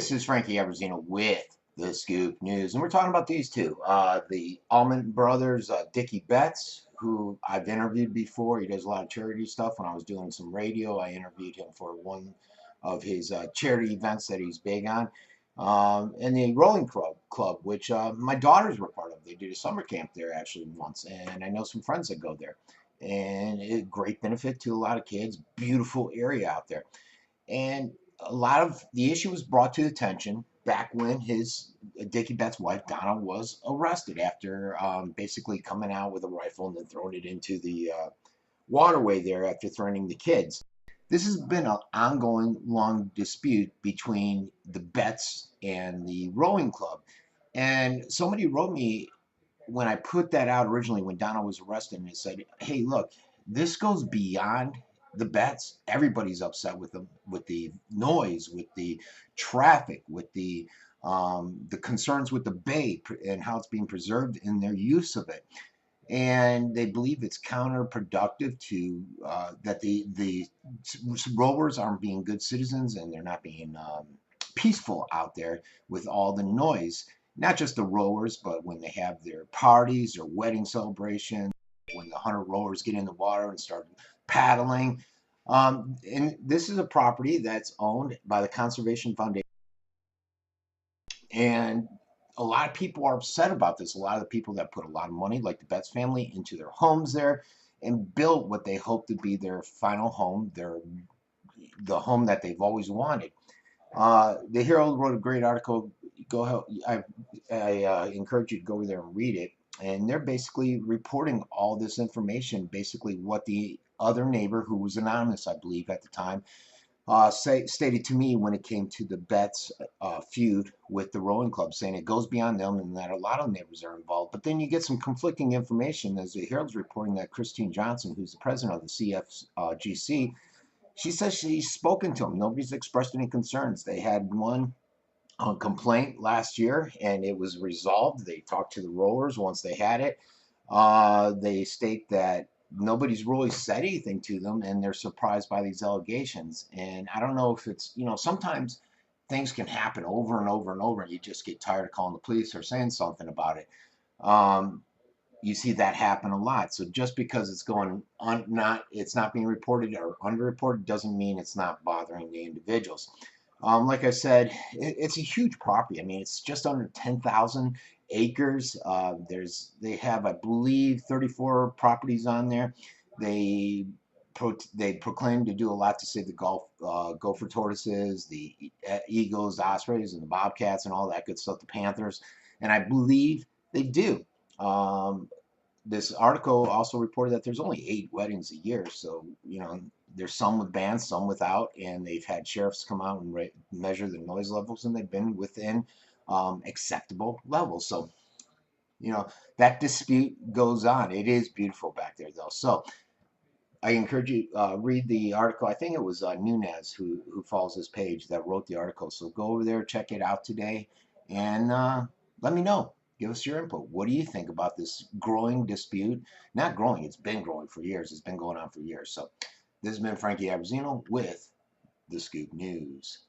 This is Frankie Abbruzzino with the Scoop News, and we're talking about these two, the Allman Brothers, Dickie Betts, who I've interviewed before. He does a lot of charity stuff. When I was doing some radio, I interviewed him for one of his charity events that he's big on, and the Rowing Club, which my daughters were part of. They did a summer camp there actually once, and I know some friends that go there, and a great benefit to a lot of kids. Beautiful area out there. And a lot of the issue was brought to attention back when his Dickie Betts' wife Donna was arrested after basically coming out with a rifle and then throwing it into the waterway there after threatening the kids. This has been an ongoing long dispute between the Betts and the rowing club. And somebody wrote me when I put that out originally when Donna was arrested, and it said, hey, look, this goes beyond the Betts. Everybody's upset with them, with the noise, with the traffic, with the concerns with the bay and how it's being preserved in their use of it. And they believe it's counterproductive to that the rowers aren't being good citizens and they're not being peaceful out there with all the noise. Not just the rowers, but when they have their parties, their wedding celebrations, when the 100 rowers get in the water and start paddling. And this is a property that's owned by the Conservation Foundation. And a lot of people are upset about this. A lot of the people that put a lot of money, like the Betts family, into their homes there and built what they hope to be their final home, the home that they've always wanted. The Herald wrote a great article. I encourage you to go over there and read it. And they're basically reporting all this information, basically what the other neighbor, who was anonymous, I believe, at the time, stated to me when it came to the Betts feud with the rowing club, saying it goes beyond them and that a lot of neighbors are involved. But then you get some conflicting information, as the Herald's reporting that Christine Johnson, who's the president of the CFGC, she says she's spoken to them. Nobody's expressed any concerns. They had one complaint last year and it was resolved. They talked to the rowers once they had it. They state that nobody's really said anything to them and they're surprised by these allegations. And I don't know if it's, sometimes things can happen over and over and over and you just get tired of calling the police or saying something about it. You see that happen a lot. So just because it's it's not being reported or underreported doesn't mean it's not bothering the individuals. Like I said, it's a huge property. I mean, it's just under 10,000 acres. They have, I believe, 34 properties on there. They proclaim to do a lot to save the gopher tortoises, the eagles, the ospreys, and the bobcats, and all that good stuff, the panthers. And I believe they do. This article also reported that there's only 8 weddings a year, so there's some with bands, some without, and they've had sheriffs come out and measure the noise levels, and they've been within acceptable levels. So that dispute goes on. It is beautiful back there, though. So I encourage you read the article. I think it was Nunez who follows this page that wrote the article. So go over there, check it out today, and let me know. Give us your input. What do you think about this growing dispute? Not growing, it's been growing for years. It's been going on for years. So this has been Frankie Abbruzzino with the Scoop News.